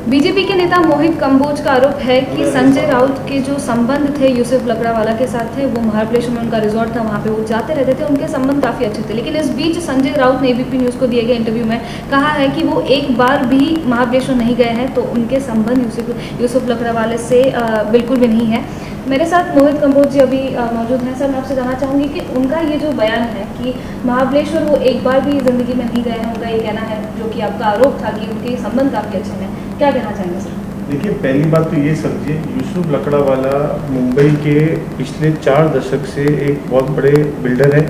BJP के नेता मोहित कंबोज का आरोप है कि संजय राउत के जो संबंध थे यूसुफ लकड़ावाला के साथ थे, वो महाबलेश्वर में उनका रिजॉर्ट था, वहाँ पे वो जाते रहते थे, उनके संबंध काफ़ी अच्छे थे। लेकिन इस बीच संजय राउत ने एबीपी न्यूज़ को दिए गए इंटरव्यू में कहा है कि वो एक बार भी महाबलेश्वर नहीं गए हैं, तो उनके संबंध यूसुफ लकड़ावाले से बिल्कुल भी नहीं है। मेरे साथ मोहित कंबोज जी अभी मौजूद हैं। सर, मैं आपसे जानना चाहूँगी कि उनका ये जो बयान है कि महाबलेश्वर वो एक बार भी ज़िंदगी में नहीं गए हैं, उनका ये कहना है, जो कि आपका आरोप था कि उनके संबंध काफ़ी अच्छे हैं, क्या कहना चाहेंगे सर? देखिए, पहली बात तो ये समझिए, यूसुफ लकड़ावाला मुंबई के पिछले 4 दशक से एक बहुत बड़े बिल्डर हैं,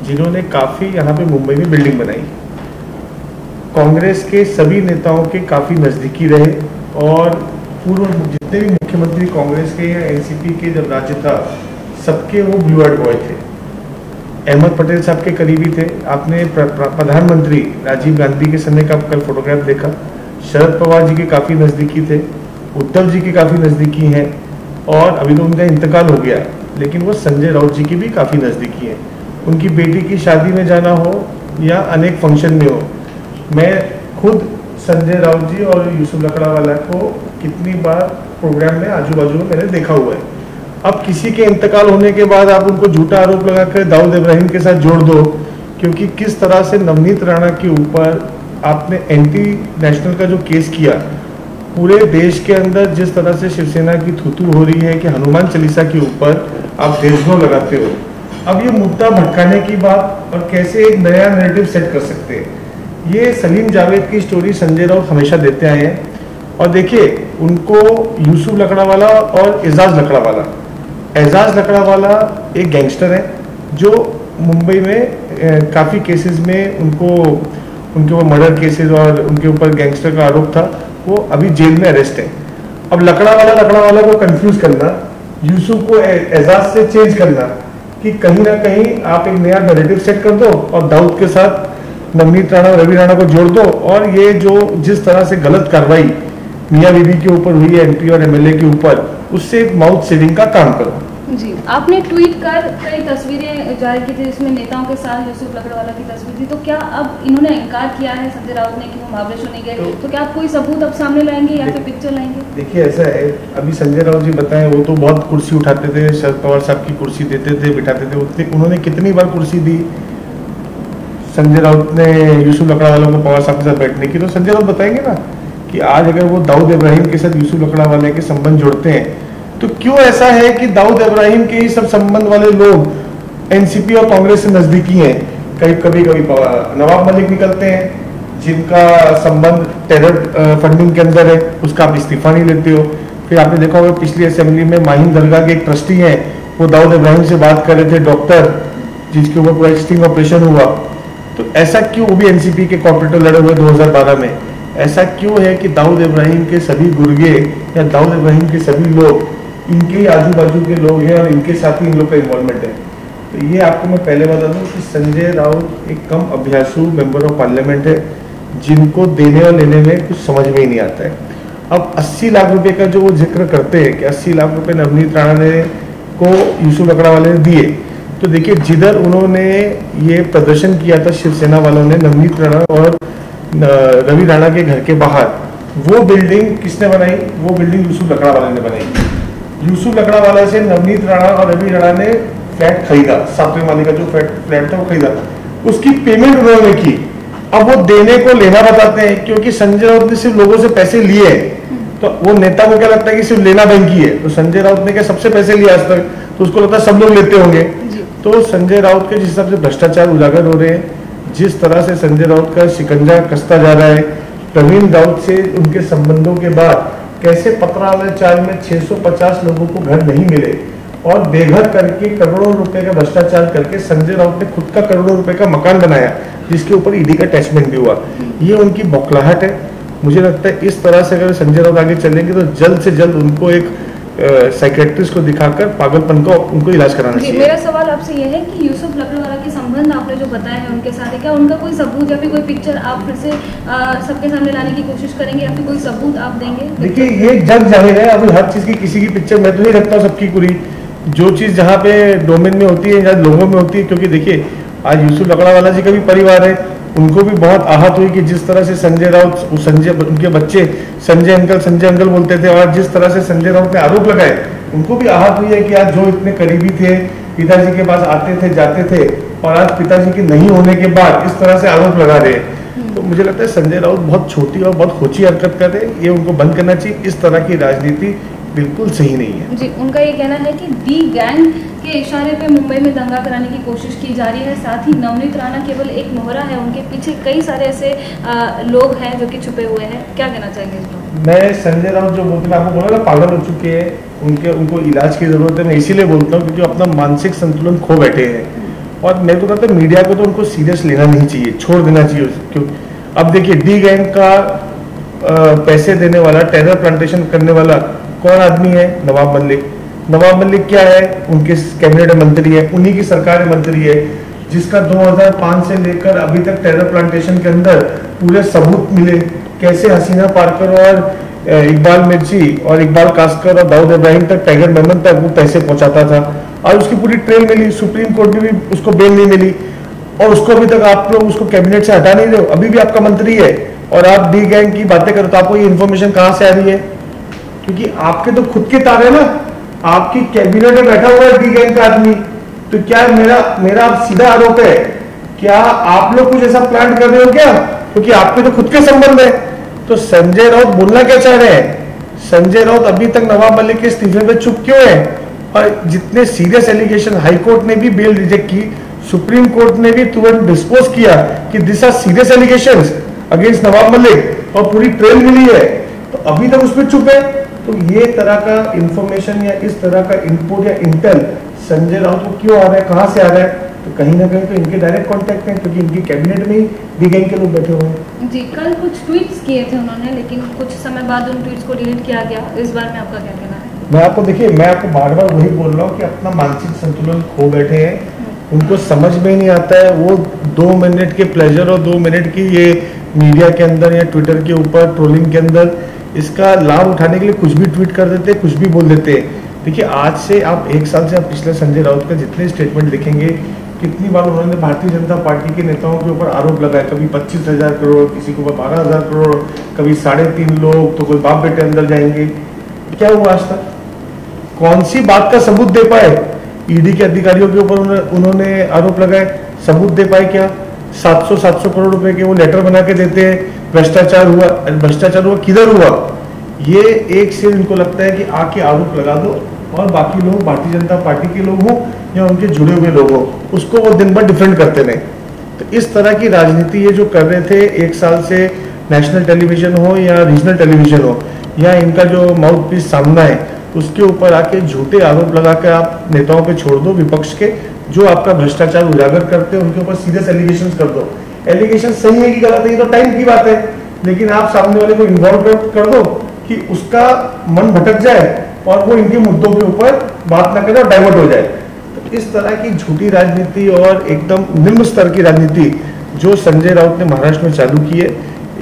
जिन्होंने काफ़ी यहाँ पे मुंबई में बिल्डिंग बनाई। कांग्रेस के सभी नेताओं के काफ़ी नज़दीकी रहे और पूर्व जितने भी मुख्यमंत्री कांग्रेस के या एनसीपी के जब राज्य था, सबके वो ब्लू आर्ट बॉय थे। अहमद पटेल साहब के करीबी थे। आपने प्रधानमंत्री राजीव गांधी के समय का कल फोटोग्राफ देखा। शरद पवार जी के काफ़ी नज़दीकी थे, उद्धव जी के काफ़ी नज़दीकी हैं, और अभी तो उनका इंतकाल हो गया, लेकिन वो संजय राउत जी की भी काफ़ी नज़दीकी हैं। उनकी बेटी की शादी में जाना हो या अनेक फंक्शन में हो, मैं खुद संजय राउत जी और यूसुफ लकड़ावाला को कितनी बार प्रोग्राम में आजू बाजू में मैंने देखा हुआ है। अब किसी के इंतकाल होने के बाद आप उनको झूठा आरोप लगाकर दाऊद इब्राहिम के साथ जोड़ दो, क्योंकि किस तरह से नवनीत राणा के ऊपर आपने एंटी नेशनल का जो केस किया, पूरे देश के अंदर जिस तरह से शिवसेना की थूथू हो रही है कि हनुमान चालीसा के ऊपर आप देशद्रोह लगाते हो। अब ये मुद्दा भटकाने की बात और कैसे एक नया नैरेटिव सेट कर सकते हैं, ये सलीम जावेद की स्टोरी संजय राउत हमेशा देते आए हैं। और देखिए, उनको यूसुफ लकड़ावाला और एजाज लकड़ावाला एक गैंगस्टर है जो मुंबई में काफ़ी केसेस में उनके वो मर्डर केसेस और उनके ऊपर गैंगस्टर का आरोप था, वो अभी जेल में अरेस्ट है। अब लकड़ावाला को कंफ्यूज करना, यूसुफ को एजाज से चेंज करना कि कहीं ना कहीं आप एक नया नैरेटिव सेट कर दो और दाऊद के साथ नवनीत राणा और रवि राणा को जोड़ दो, और ये जो जिस तरह से गलत कार्रवाई मियां बीबी के ऊपर हुई है, एमपी और एमएलए के ऊपर, उससे एक माउथ सेविंग का काम करो। जी, आपने ट्वीट कर कई तस्वीरें जारी की थी, जिसमें नेताओं के साथ यूसुफ लकड़ावाला की तस्वीर थी, तो क्या अब इन्होंने इनकार किया है संजय राउत ने कि वो महाबलेश्वर नहीं गए, तो क्या आप कोई सबूत अब सामने लाएंगे या फिर पिक्चर लाएंगे? देखिए, ऐसा है, अभी संजय राउत जी बताएं, वो तो बहुत कुर्सी उठाते थे, शरद पवार साहब की कुर्सी देते थे, बिठाते थे, उन्होंने कितनी बार कुर्सी दी संजय राउत ने यूसुफ लकड़ावाला को पवार साहब के साथ बैठने की, तो संजय राउत बताएंगे ना कि आज अगर वो दाऊद इब्राहिम के साथ यूसुफ लकड़ावाला के संबंध जोड़ते हैं, तो क्यों ऐसा है कि दाऊद इब्राहिम के ही सब संबंध वाले लोग एनसीपी और कांग्रेस से नजदीकी हैं। कभी नवाब मलिक निकलते हैं जिनका संबंध टेरर फंडिंग के अंदर है, उसका आप इस्तीफा नहीं लेते हो। फिर आपने देखा होगा पिछली असेंबली में माहिम दरगाह के एक ट्रस्टी हैं, वो दाऊद इब्राहिम से बात कर रहे थे, डॉक्टर जिसके ऊपर पूरा स्टिंग ऑपरेशन हुआ। तो ऐसा क्यों, वो भी एनसीपी के कॉर्पोरेटर लड़े हुए 2012 में, ऐसा क्यों है कि दाऊद इब्राहिम के सभी गुर्गे या दाऊद इब्राहिम के सभी लोग इनके ही आजू बाजू के लोग हैं और इनके साथ ही इन लोग का इन्वॉल्वमेंट है? तो ये आपको मैं पहले बता दूं कि संजय राउत एक कम अभ्यासु मेंबर ऑफ पार्लियामेंट है, जिनको देने और लेने में कुछ समझ में ही नहीं आता है। अब 80 लाख रुपए का जो वो जिक्र करते हैं कि 80 लाख रुपए नवनीत राणा ने को यूसुफ लकड़ावाले ने दिए, तो देखिए, जिधर उन्होंने ये प्रदर्शन किया था शिवसेना वालों ने नवनीत राणा और रवि राणा के घर के बाहर, वो बिल्डिंग किसने बनाई? वो बिल्डिंग यूसुफ लकड़ावाला ने बनाई। यूसुफ लकड़ावाला से नवनीत राणा और रवि राणा ने फ्लैट खरीदा, 7वें माले का जो फ्लैट था वो खरीदा, उसकी पेमेंट उन्होंने की। अब वो देने को लेना बताते हैं, क्योंकि संजय राउत ने सिर्फ लोगों से पैसे लिए, तो वो नेता को क्या लगता है कि सिर्फ लेना बैंकी है, तो संजय राउत ने क्या सबसे पैसे लिए आज तक, तो उसको लगता है सब लोग लेते होंगे। तो संजय राउत के जिस हिसाब से भ्रष्टाचार उजागर हो रहे हैं, जिस तरह से संजय राउत का शिकंजा कसता जा रहा है, प्रवीण राउत से उनके संबंधों के बाद कैसे पत्रालय चाल में 650 लोगों को घर नहीं मिले और बेघर करके करोड़ों रुपए का भ्रष्टाचार करके संजय राउत ने खुद का करोड़ों रुपए का मकान बनाया, जिसके ऊपर ईडी का अटैचमेंट भी हुआ। ये उनकी बौखलाहट है। मुझे लगता है इस तरह से अगर संजय राउत आगे चलेंगे तो जल्द से जल्द उनको एक साइकेट्रिस्ट को दिखाकर पागलपन का उनको इलाज कराना चाहिए। मेरा सवाल आपसे यह है कि यूसुफ लकड़ावाला के संबंध आपने जो बताए हैं उनके साथ, क्या उनका कोई सबूत या फिर कोई पिक्चर आप फिर से सबके सामने लाने की कोशिश करेंगे या फिर कोई सबूत आप देंगे? देखिए, ये जग जाहिर है, अभी हर चीज की किसी की पिक्चर मैं तो नहीं रखता हूँ सबकी पूरी, जो चीज जहाँ पे डोमेन में होती है या लोगों में होती है, क्योंकि देखिए आज यूसुफ लकड़ावाला जी का भी परिवार है, उनको भी बहुत आहत हुई कि जिस तरह से संजय राउत उनके बच्चे संजय अंकल बोलते थे, और जिस तरह से संजय राउत ने आरोप लगाए, उनको भी आहत हुई है कि आज जो इतने करीबी थे, पिताजी के पास आते थे जाते थे, और आज पिताजी के नहीं होने के बाद इस तरह से आरोप लगा रहे हैं। तो मुझे लगता है संजय राउत बहुत छोटी और बहुत खोची हरकत कर रहे हैं, ये उनको बंद करना चाहिए। इस तरह की राजनीति बिल्कुल सही नहीं है। जी, उनका ये कहना है कि डी गैंग के इशारे पे मुंबई में दंगा कराने की कोशिश की जा रही है। साथ ही नवनीत राणा केवल एक मोहरा है, उनके पीछे कई सारे ऐसे लोग हैं जो कि छुपे हुए हैं। क्या कहना चाहेंगे इस पर? मैं संजय राउत जो बोलते हैं, आपको बोला ना पागल हो चुके हैं, उनको इलाज की जरूरत है। मैं इसीलिए बोलता हूँ क्योंकि अपना मानसिक संतुलन खो बैठे हैं, और मेरे को लगता है मीडिया को तो उनको सीरियस लेना नहीं चाहिए, छोड़ देना चाहिए। क्यों अब देखिए, डी गैंग का पैसे देने वाला, टेरर प्लांटेशन करने वाला कौन आदमी है? नवाब मलिक। नवाब मलिक क्या है? उनके कैबिनेट मंत्री है, उन्हीं की सरकार मंत्री है, जिसका 2005 से लेकर अभी तक टेरर प्लांटेशन के अंदर पूरे सबूत मिले, कैसे हसीना पारकर और इकबाल मिर्ची और इकबाल कास्कर और दाऊद इब्राहिम तक, टाइगर मेमन तक वो पैसे पहुंचाता था, और उसकी पूरी ट्रेल मिली। सुप्रीम कोर्ट में भी उसको बेल नहीं मिली, और उसको अभी तक आप लोग उसको कैबिनेट से हटा नहीं रहे हो, अभी भी आपका मंत्री है, और आप डी गैंग की बातें करो। तो आपको ये इन्फॉर्मेशन कहां से आ रही है? क्योंकि आपके तो खुद के तारे ना, आपकी कैबिनेट में बैठा हुआ है डी गैंग का आदमी। तो क्या मेरा सीधा आरोप है, क्या आप लोग कुछ ऐसा प्लान कर रहे हो क्या? क्योंकि आपके तो खुद के संबंध है। तो संजय राउत बोलना क्या चाह रहे हैं? संजय राउत अभी तक नवाब मलिक के इस्तीफे पे चुप क्यों है? और जितने सीरियस एलिगेशन, हाई कोर्ट ने भी बेल रिजेक्ट की, सुप्रीम कोर्ट ने भी तुरंत डिस्पोज किया कि this are serious allegations against Nawab Malik, और पूरी ट्रेल मिली है, तो अभी तक उस पर चुप है। तो ये तरह का इंफॉर्मेशन या इस तरह का इनपुट या इंटेल संजय राउत को क्यों आ रहा है, कहां से आ रहा है? तो कहीं ना कहीं तो इनके डायरेक्ट कांटेक्ट हैं, क्योंकि इनकी कैबिनेट में ही डी गैंग के लोग बैठे हुए हैं। जी, कल कुछ ट्वीट्स किए थे उन्होंने, लेकिन कुछ समय बाद उन ट्वीट्स को डिलीट किया गया। इस बार में आपका क्या कहना है? मैं आपको बार बार वही बोल रहा हूँ कि अपना मानसिक संतुलन खो बैठे हैं। उनको समझ में नहीं आता है, वो 2 मिनट के प्लेजर और 2 मिनट की ये मीडिया के अंदर या ट्विटर के ऊपर ट्रोलिंग के अंदर इसका लाभ उठाने के लिए कुछ भी ट्वीट कर देते, कुछ भी बोल देते। देखिए, आज से आप 1 साल से आप पिछले संजय राउत का जितने स्टेटमेंट देखेंगे, कितनी बार उन्होंने भारतीय जनता पार्टी के नेताओं के ऊपर आरोप लगाया। कभी 25,000 करोड़, किसी को 12,000 करोड़, कभी 3.5 लोग, तो कोई बाप बेटे अंदर जाएंगे। क्या हुआ आज तक? कौन सी बात का सबूत दे पाए? ईडी के अधिकारियों के ऊपर उन्होंने आरोप लगाए, सबूत दे पाए क्या? 700 करोड़ रुपए के वो लेटर बना के देते हैं, भ्रष्टाचार हुआ किधर हुआ? ये एक से इनको लगता है कि आके आरोप लगा दो, और बाकी लोग भारतीय जनता पार्टी के लोग हों या उनके जुड़े हुए लोग हों, उसको वो दिन भर डिफेंड करते रहे। तो इस तरह की राजनीति ये जो कर रहे थे 1 साल से, नेशनल टेलीविजन हो या रीजनल टेलीविजन हो, या इनका जो माउथ पीस सामना है, उसके ऊपर आके झूठे आरोप लगाकर आप नेताओं पे छोड़ दो, विपक्ष के जो आपका भ्रष्टाचार उजागर करते हैं उनके ऊपर सीरियस एलिगेशन कर दो। एलिगेशन सही है कि गलत है, ये तो टाइम की बात है, लेकिन आप सामने वाले को इन्वॉल्व कर दो कि उसका मन भटक जाए और वो इनके मुद्दों के ऊपर बात ना करे और डाइवर्ट हो जाए। तो इस तरह की झूठी राजनीति और एकदम निम्न स्तर की राजनीति जो संजय राउत ने महाराष्ट्र में चालू की है,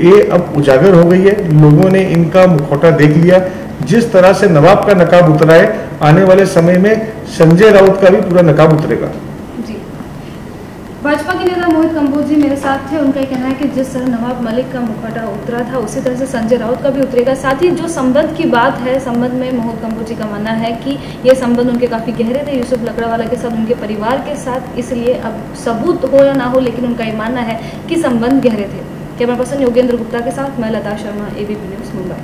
ये अब उजागर हो गई है। लोगों ने इनका मुखौटा देख लिया। जिस तरह से नवाब का नकाब उतरा है, आने वाले समय में संजय राउत का भी पूरा नकाब उतरेगा। जी, भाजपा के नेता मोहित कंबोज जी मेरे साथ थे। उनका कहना है कि जिस तरह नवाब मलिक का मुखौटा उतरा था, उसी तरह से संजय राउत का भी उतरेगा। साथ ही जो संबंध की बात है, संबंध में मोहित कंबोज जी का मानना है कि ये संबंध उनके काफ़ी गहरे थे यूसुफ लकड़ावाला के साथ, उनके परिवार के साथ, इसलिए अब सबूत हो या ना हो, लेकिन उनका ये मानना है कि संबंध गहरे थे। कैमरा पर्सन योगेंद्र गुप्ता के साथ मैं लता शर्मा, ABP न्यूज़, मुंबई।